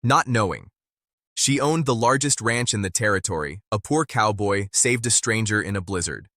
not knowing. She owned the largest ranch in the territory. A poor cowboy saved a stranger in a blizzard.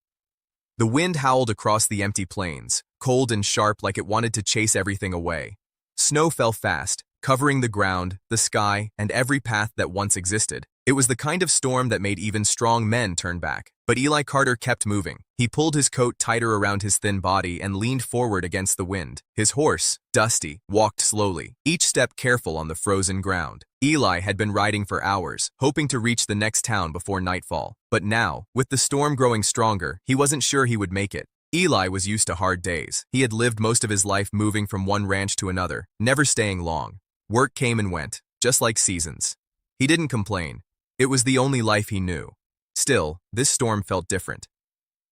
The wind howled across the empty plains, cold and sharp like it wanted to chase everything away. Snow fell fast, covering the ground, the sky, and every path that once existed. It was the kind of storm that made even strong men turn back. But Eli Carter kept moving. He pulled his coat tighter around his thin body and leaned forward against the wind. His horse, Dusty, walked slowly, each step careful on the frozen ground. Eli had been riding for hours, hoping to reach the next town before nightfall. But now, with the storm growing stronger, he wasn't sure he would make it. Eli was used to hard days. He had lived most of his life moving from one ranch to another, never staying long. Work came and went, just like seasons. He didn't complain. It was the only life he knew. Still, this storm felt different.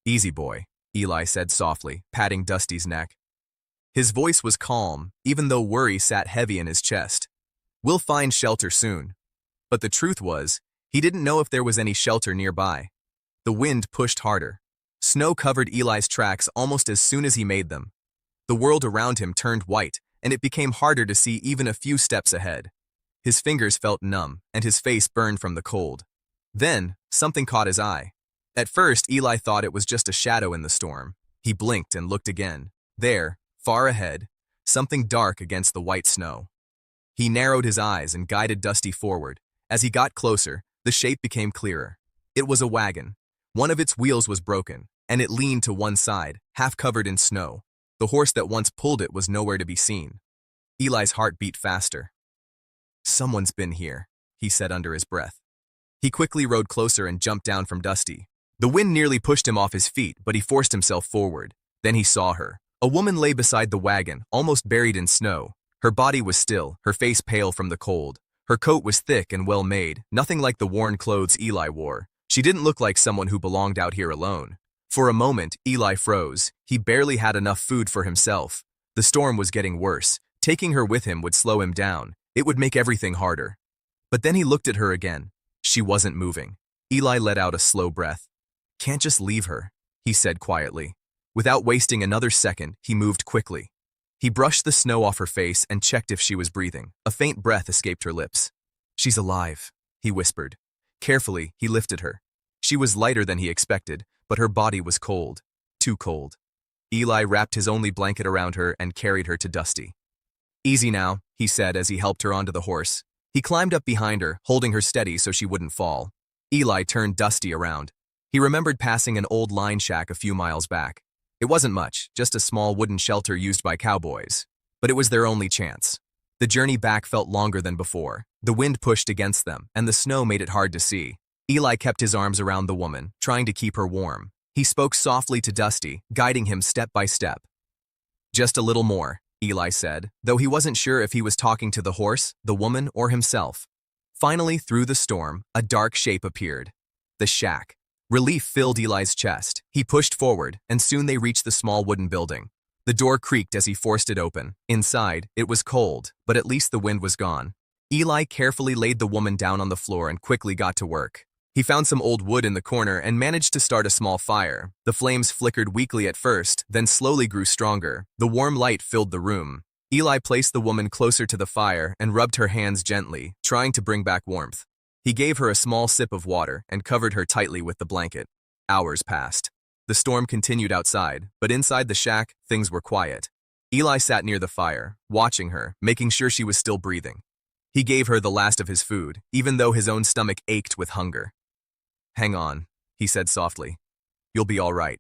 "Easy, boy," Eli said softly, patting Dusty's neck. His voice was calm, even though worry sat heavy in his chest. "We'll find shelter soon." But the truth was, he didn't know if there was any shelter nearby. The wind pushed harder. Snow covered Eli's tracks almost as soon as he made them. The world around him turned white, and it became harder to see even a few steps ahead. His fingers felt numb, and his face burned from the cold. Then, something caught his eye. At first, Eli thought it was just a shadow in the storm. He blinked and looked again. There, far ahead, something dark against the white snow. He narrowed his eyes and guided Dusty forward. As he got closer, the shape became clearer. It was a wagon. One of its wheels was broken, and it leaned to one side, half covered in snow. The horse that once pulled it was nowhere to be seen. Eli's heart beat faster. "Someone's been here," he said under his breath. He quickly rode closer and jumped down from Dusty. The wind nearly pushed him off his feet, but he forced himself forward. Then he saw her. A woman lay beside the wagon, almost buried in snow. Her body was still, her face pale from the cold. Her coat was thick and well made, nothing like the worn clothes Eli wore. She didn't look like someone who belonged out here alone. For a moment, Eli froze. He barely had enough food for himself. The storm was getting worse. Taking her with him would slow him down. It would make everything harder. But then he looked at her again. She wasn't moving. Eli let out a slow breath. "Can't just leave her," he said quietly. Without wasting another second, he moved quickly. He brushed the snow off her face and checked if she was breathing. A faint breath escaped her lips. "She's alive," he whispered. Carefully, he lifted her. She was lighter than he expected, but her body was cold. Too cold. Eli wrapped his only blanket around her and carried her to Dusty. "Easy now," he said as he helped her onto the horse. He climbed up behind her, holding her steady so she wouldn't fall. Eli turned Dusty around. He remembered passing an old line shack a few miles back. It wasn't much, just a small wooden shelter used by cowboys. But it was their only chance. The journey back felt longer than before. The wind pushed against them, and the snow made it hard to see. Eli kept his arms around the woman, trying to keep her warm. He spoke softly to Dusty, guiding him step by step. "Just a little more," Eli said, though he wasn't sure if he was talking to the horse, the woman, or himself. Finally, through the storm, a dark shape appeared. The shack. Relief filled Eli's chest. He pushed forward, and soon they reached the small wooden building. The door creaked as he forced it open. Inside, it was cold, but at least the wind was gone. Eli carefully laid the woman down on the floor and quickly got to work. He found some old wood in the corner and managed to start a small fire. The flames flickered weakly at first, then slowly grew stronger. The warm light filled the room. Eli placed the woman closer to the fire and rubbed her hands gently, trying to bring back warmth. He gave her a small sip of water and covered her tightly with the blanket. Hours passed. The storm continued outside, but inside the shack, things were quiet. Eli sat near the fire, watching her, making sure she was still breathing. He gave her the last of his food, even though his own stomach ached with hunger. "Hang on," he said softly. "You'll be all right."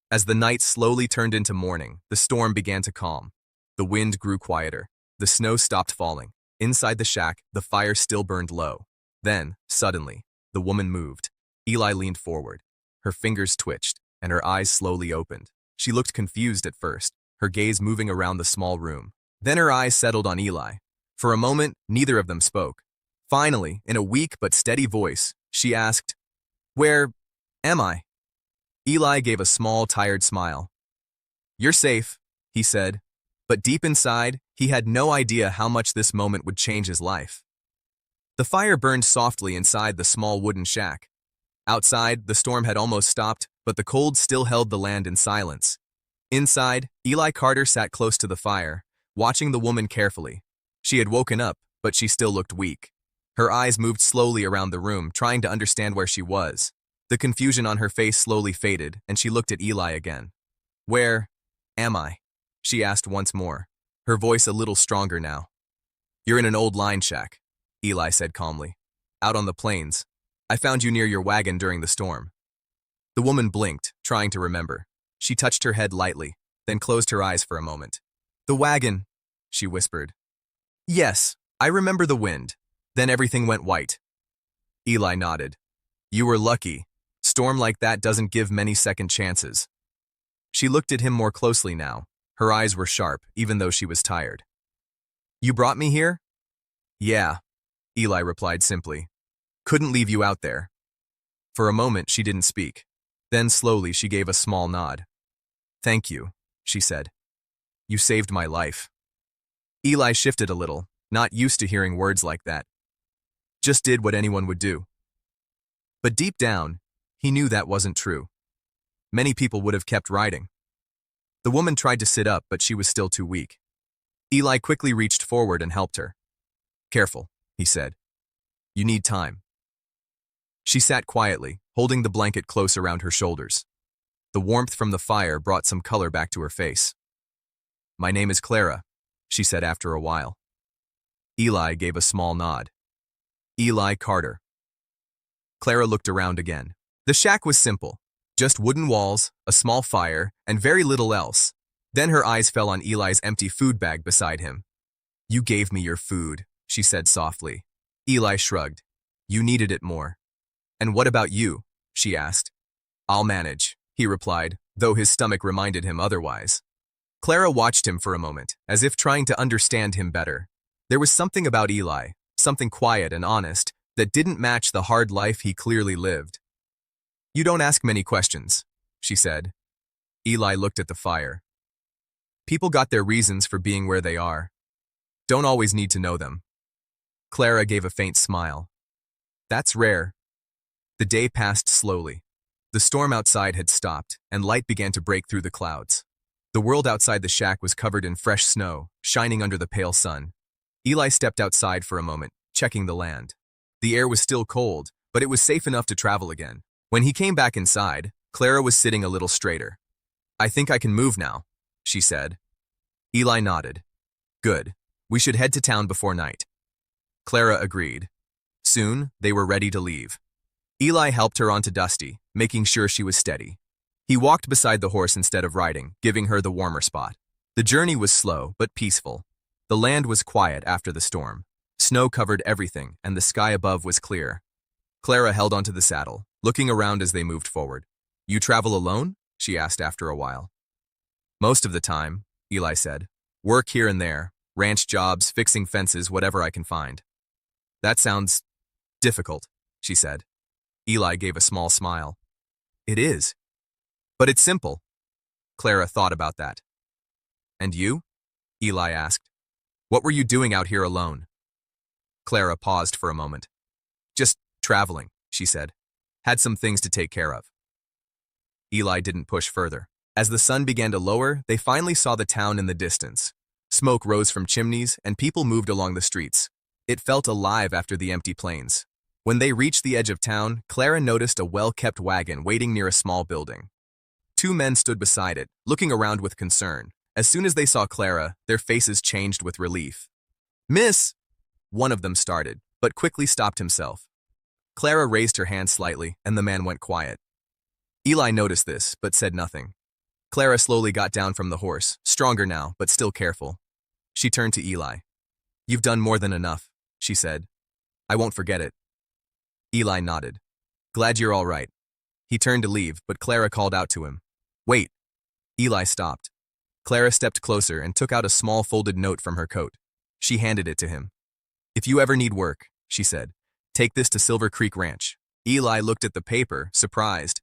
As the night slowly turned into morning, the storm began to calm. The wind grew quieter. The snow stopped falling. Inside the shack, the fire still burned low. Then, suddenly, the woman moved. Eli leaned forward. Her fingers twitched, and her eyes slowly opened. She looked confused at first, her gaze moving around the small room. Then her eyes settled on Eli. For a moment, neither of them spoke. Finally, in a weak but steady voice, she asked, "Where am I?" Eli gave a small, tired smile. "You're safe," he said, but deep inside, he had no idea how much this moment would change his life. The fire burned softly inside the small wooden shack. Outside, the storm had almost stopped, but the cold still held the land in silence. Inside, Eli Carter sat close to the fire, watching the woman carefully. She had woken up, but she still looked weak. Her eyes moved slowly around the room, trying to understand where she was. The confusion on her face slowly faded, and she looked at Eli again. "Where am I?" she asked once more, her voice a little stronger now. "You're in an old line shack," Eli said calmly. "Out on the plains. I found you near your wagon during the storm." The woman blinked, trying to remember. She touched her head lightly, then closed her eyes for a moment. "The wagon," she whispered. "Yes, I remember the wind. Then everything went white." Eli nodded. "You were lucky. Storm like that doesn't give many second chances." She looked at him more closely now. Her eyes were sharp, even though she was tired. "You brought me here?" "Yeah," Eli replied simply. "Couldn't leave you out there." For a moment, she didn't speak. Then slowly, she gave a small nod. "Thank you," she said. "You saved my life." Eli shifted a little, not used to hearing words like that. Just did what anyone would do. But deep down, he knew that wasn't true. Many people would have kept riding. The woman tried to sit up, but she was still too weak. Eli quickly reached forward and helped her. "Careful," he said. "You need time." She sat quietly, holding the blanket close around her shoulders. The warmth from the fire brought some color back to her face. "My name is Clara," she said after a while. Eli gave a small nod. "Eli Carter." Clara looked around again. The shack was simple. Just wooden walls, a small fire, and very little else. Then her eyes fell on Eli's empty food bag beside him. "You gave me your food," she said softly. Eli shrugged. "You needed it more." "And what about you?" she asked. "I'll manage," he replied, though his stomach reminded him otherwise. Clara watched him for a moment, as if trying to understand him better. There was something about Eli, something quiet and honest, that didn't match the hard life he clearly lived. "You don't ask many questions," she said. Eli looked at the fire. "People got their reasons for being where they are. Don't always need to know them." Clara gave a faint smile. "That's rare." The day passed slowly. The storm outside had stopped, and light began to break through the clouds. The world outside the shack was covered in fresh snow, shining under the pale sun. Eli stepped outside for a moment, checking the land. The air was still cold, but it was safe enough to travel again. When he came back inside, Clara was sitting a little straighter. "I think I can move now," she said. Eli nodded. "Good. We should head to town before night." Clara agreed. Soon, they were ready to leave. Eli helped her onto Dusty, making sure she was steady. He walked beside the horse instead of riding, giving her the warmer spot. The journey was slow, but peaceful. The land was quiet after the storm. Snow covered everything, and the sky above was clear. Clara held onto the saddle, looking around as they moved forward. "You travel alone?" she asked after a while. "Most of the time," Eli said. "Work here and there, ranch jobs, fixing fences, whatever I can find." "That sounds difficult," she said. Eli gave a small smile. "It is. But it's simple." Clara thought about that. "And you?" Eli asked. "What were you doing out here alone?" Clara paused for a moment. "Just traveling," she said. "Had some things to take care of." Eli didn't push further. As the sun began to lower, they finally saw the town in the distance. Smoke rose from chimneys, and people moved along the streets. It felt alive after the empty plains. When they reached the edge of town, Clara noticed a well-kept wagon waiting near a small building. Two men stood beside it, looking around with concern. As soon as they saw Clara, their faces changed with relief. "Miss!" one of them started, but quickly stopped himself. Clara raised her hand slightly, and the man went quiet. Eli noticed this, but said nothing. Clara slowly got down from the horse, stronger now, but still careful. She turned to Eli. "You've done more than enough," she said. "I won't forget it." Eli nodded. "Glad you're all right." He turned to leave, but Clara called out to him. "Wait." Eli stopped. Clara stepped closer and took out a small folded note from her coat. She handed it to him. "If you ever need work," she said, "take this to Silver Creek Ranch." Eli looked at the paper, surprised.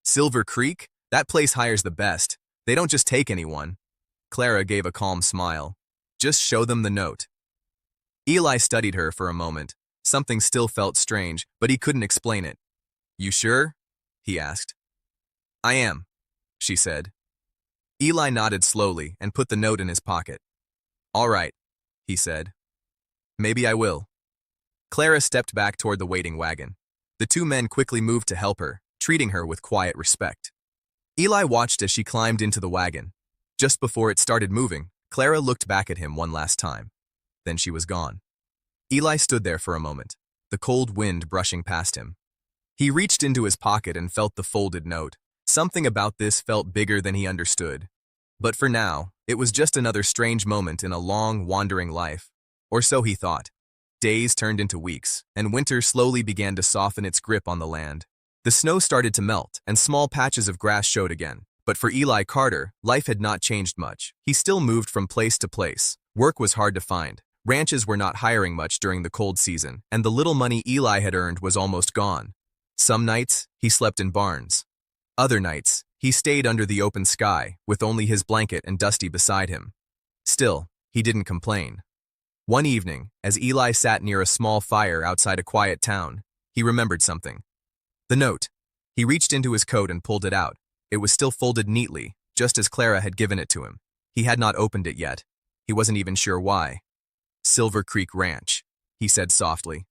"Silver Creek? That place hires the best. They don't just take anyone." Clara gave a calm smile. "Just show them the note." Eli studied her for a moment. Something still felt strange, but he couldn't explain it. "You sure?" he asked. "I am," she said. Eli nodded slowly and put the note in his pocket. "All right," he said. Maybe I will. Clara stepped back toward the waiting wagon. The two men quickly moved to help her, treating her with quiet respect. Eli watched as she climbed into the wagon. Just before it started moving, Clara looked back at him one last time. Then she was gone. Eli stood there for a moment, the cold wind brushing past him. He reached into his pocket and felt the folded note. Something about this felt bigger than he understood. But for now, it was just another strange moment in a long, wandering life. Or so he thought. Days turned into weeks, and winter slowly began to soften its grip on the land. The snow started to melt, and small patches of grass showed again. But for Eli Carter, life had not changed much. He still moved from place to place. Work was hard to find. Ranches were not hiring much during the cold season, and the little money Eli had earned was almost gone. Some nights, he slept in barns. Other nights, he stayed under the open sky, with only his blanket and Dusty beside him. Still, he didn't complain. One evening, as Eli sat near a small fire outside a quiet town, he remembered something. The note. He reached into his coat and pulled it out. It was still folded neatly, just as Clara had given it to him. He had not opened it yet. He wasn't even sure why. Silver Creek Ranch, he said softly.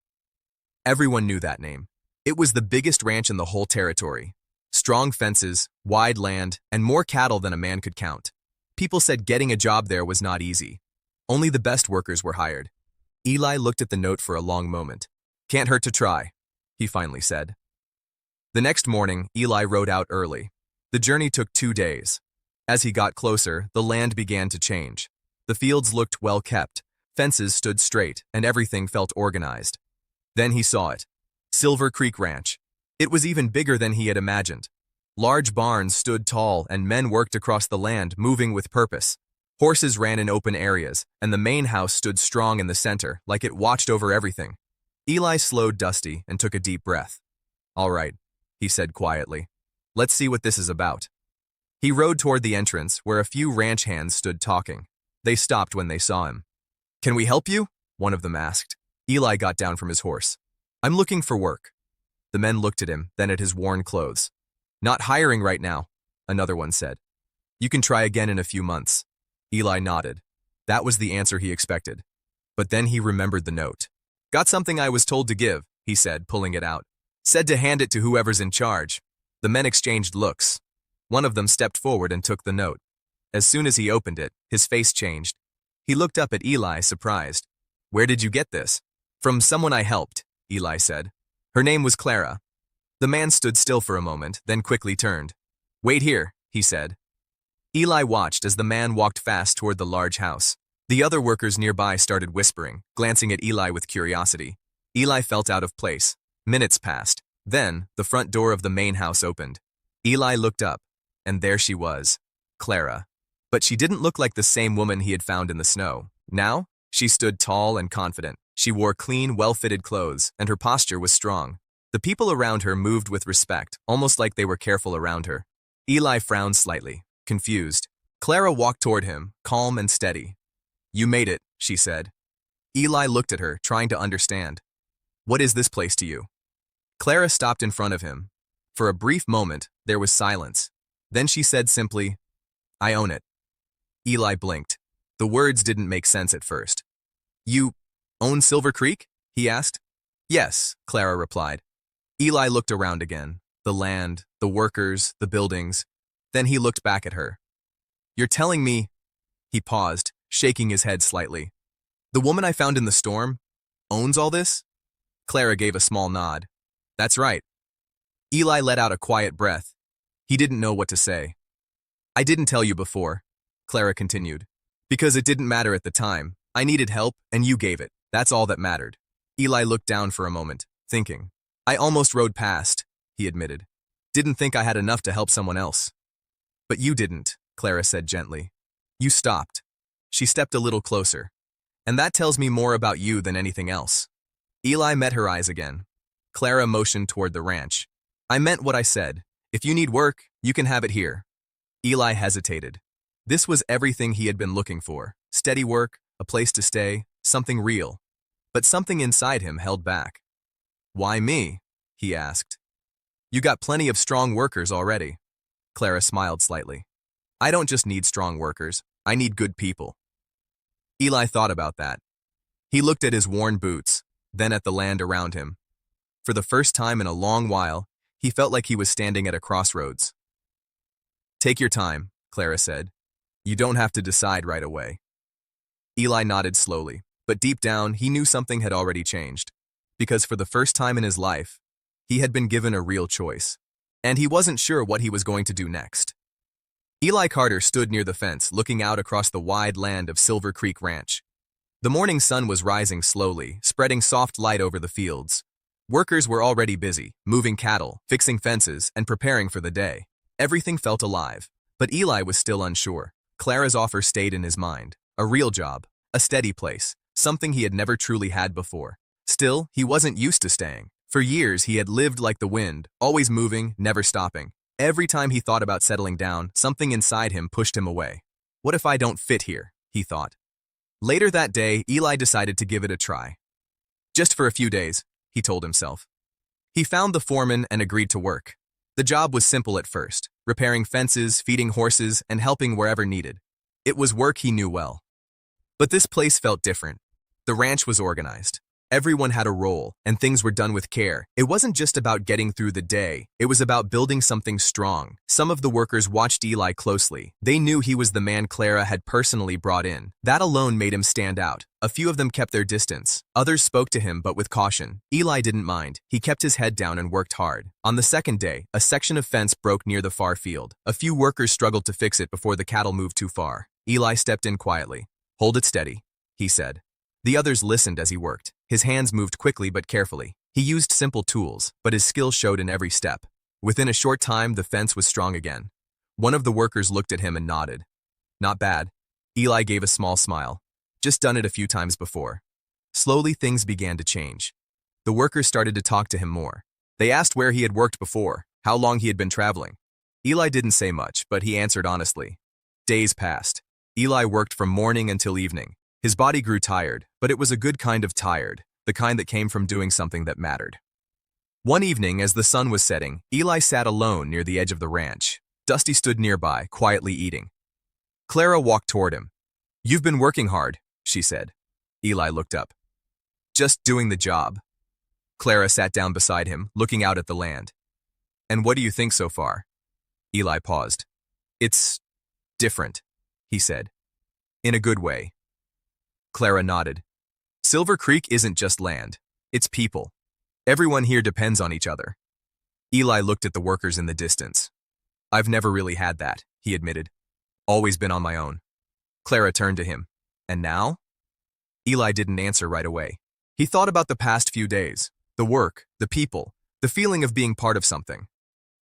Everyone knew that name. It was the biggest ranch in the whole territory. Strong fences, wide land, and more cattle than a man could count. People said getting a job there was not easy. Only the best workers were hired. Eli looked at the note for a long moment. Can't hurt to try, he finally said. The next morning, Eli rode out early. The journey took 2 days. As he got closer, the land began to change. The fields looked well kept, fences stood straight, and everything felt organized. Then he saw it. Silver Creek Ranch. It was even bigger than he had imagined. Large barns stood tall, and men worked across the land, moving with purpose. Horses ran in open areas, and the main house stood strong in the center, like it watched over everything. Eli slowed Dusty and took a deep breath. All right, he said quietly. Let's see what this is about. He rode toward the entrance, where a few ranch hands stood talking. They stopped when they saw him. Can we help you? One of them asked. Eli got down from his horse. I'm looking for work. The men looked at him, then at his worn clothes. Not hiring right now, another one said. You can try again in a few months. Eli nodded. That was the answer he expected. But then he remembered the note. Got something I was told to give, he said, pulling it out. Said to hand it to whoever's in charge. The men exchanged looks. One of them stepped forward and took the note. As soon as he opened it, his face changed. He looked up at Eli, surprised. Where did you get this? From someone I helped, Eli said. Her name was Clara. The man stood still for a moment, then quickly turned. Wait here, he said. Eli watched as the man walked fast toward the large house. The other workers nearby started whispering, glancing at Eli with curiosity. Eli felt out of place. Minutes passed. Then, the front door of the main house opened. Eli looked up, and there she was, Clara. But she didn't look like the same woman he had found in the snow. Now, she stood tall and confident. She wore clean, well-fitted clothes, and her posture was strong. The people around her moved with respect, almost like they were careful around her. Eli frowned slightly, confused. Clara walked toward him, calm and steady. You made it, she said. Eli looked at her, trying to understand. What is this place to you? Clara stopped in front of him. For a brief moment, there was silence. Then she said simply, I own it. Eli blinked. The words didn't make sense at first. You own Silver Creek? He asked. Yes, Clara replied. Eli looked around again. The land, the workers, the buildings. Then he looked back at her. You're telling me... He paused, shaking his head slightly. The woman I found in the storm owns all this? Clara gave a small nod. That's right. Eli let out a quiet breath. He didn't know what to say. I didn't tell you before, Clara continued, because it didn't matter at the time. I needed help, and you gave it. That's all that mattered. Eli looked down for a moment, thinking. I almost rode past, he admitted. Didn't think I had enough to help someone else. But you didn't, Clara said gently. You stopped. She stepped a little closer. And that tells me more about you than anything else. Eli met her eyes again. Clara motioned toward the ranch. I meant what I said. If you need work, you can have it here. Eli hesitated. This was everything he had been looking for. Steady work, a place to stay, something real. But something inside him held back. Why me? He asked. You got plenty of strong workers already. Clara smiled slightly. I don't just need strong workers. I need good people. Eli thought about that. He looked at his worn boots, then at the land around him. For the first time in a long while, he felt like he was standing at a crossroads. "Take your time," Clara said. "You don't have to decide right away." Eli nodded slowly, but deep down he knew something had already changed. Because for the first time in his life, he had been given a real choice. And he wasn't sure what he was going to do next. Eli Carter stood near the fence, looking out across the wide land of Silver Creek Ranch. The morning sun was rising slowly, spreading soft light over the fields. Workers were already busy, moving cattle, fixing fences, and preparing for the day. Everything felt alive, but Eli was still unsure. Clara's offer stayed in his mind. A real job, a steady place, something he had never truly had before. Still, he wasn't used to staying. For years, he had lived like the wind, always moving, never stopping. Every time he thought about settling down, something inside him pushed him away. What if I don't fit here? He thought. Later that day, Eli decided to give it a try. Just for a few days, he told himself. He found the foreman and agreed to work. The job was simple at first, repairing fences, feeding horses, and helping wherever needed. It was work he knew well. But this place felt different. The ranch was organized. Everyone had a role, and things were done with care. It wasn't just about getting through the day. It was about building something strong. Some of the workers watched Eli closely. They knew he was the man Clara had personally brought in. That alone made him stand out. A few of them kept their distance. Others spoke to him, but with caution. Eli didn't mind. He kept his head down and worked hard. On the second day, a section of fence broke near the far field. A few workers struggled to fix it before the cattle moved too far. Eli stepped in quietly. "Hold it steady," he said. The others listened as he worked. His hands moved quickly but carefully. He used simple tools, but his skill showed in every step. Within a short time, the fence was strong again. One of the workers looked at him and nodded. "Not bad." Eli gave a small smile. Just done it a few times before. Slowly, things began to change. The workers started to talk to him more. They asked where he had worked before, how long he had been traveling. Eli didn't say much, but he answered honestly. Days passed. Eli worked from morning until evening. His body grew tired, but it was a good kind of tired, the kind that came from doing something that mattered. One evening, as the sun was setting, Eli sat alone near the edge of the ranch. Dusty stood nearby, quietly eating. Clara walked toward him. "You've been working hard," she said. Eli looked up. "Just doing the job." Clara sat down beside him, looking out at the land. "And what do you think so far?" Eli paused. "It's different," he said. "In a good way." Clara nodded. "Silver Creek isn't just land. It's people. Everyone here depends on each other." Eli looked at the workers in the distance. "I've never really had that," he admitted. "Always been on my own." Clara turned to him. "And now?" Eli didn't answer right away. He thought about the past few days, the work, the people, the feeling of being part of something.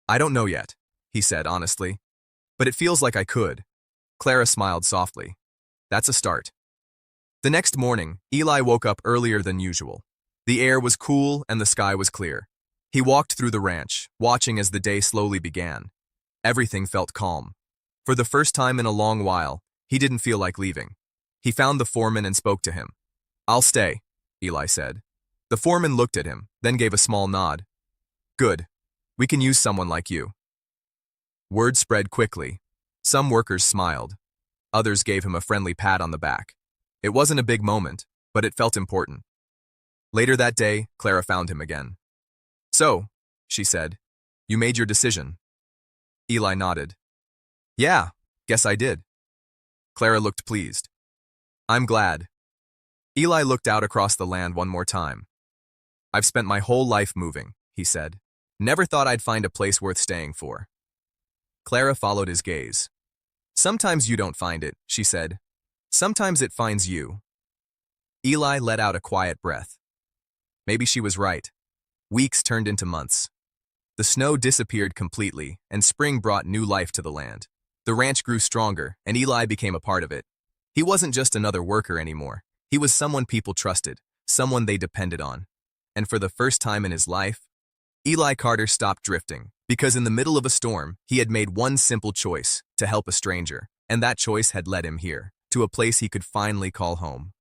"I don't know yet," he said honestly. "But it feels like I could." Clara smiled softly. "That's a start." The next morning, Eli woke up earlier than usual. The air was cool and the sky was clear. He walked through the ranch, watching as the day slowly began. Everything felt calm. For the first time in a long while, he didn't feel like leaving. He found the foreman and spoke to him. "I'll stay," Eli said. The foreman looked at him, then gave a small nod. "Good. We can use someone like you." Word spread quickly. Some workers smiled. Others gave him a friendly pat on the back. It wasn't a big moment, but it felt important. Later that day, Clara found him again. "So," she said, "you made your decision." Eli nodded. "Yeah, guess I did." Clara looked pleased. "I'm glad." Eli looked out across the land one more time. "I've spent my whole life moving," he said. "Never thought I'd find a place worth staying for." Clara followed his gaze. "Sometimes you don't find it," she said. "Sometimes it finds you." Eli let out a quiet breath. Maybe she was right. Weeks turned into months. The snow disappeared completely, and spring brought new life to the land. The ranch grew stronger, and Eli became a part of it. He wasn't just another worker anymore. He was someone people trusted, someone they depended on. And for the first time in his life, Eli Carter stopped drifting, because in the middle of a storm, he had made one simple choice, to help a stranger, and that choice had led him here, to a place he could finally call home.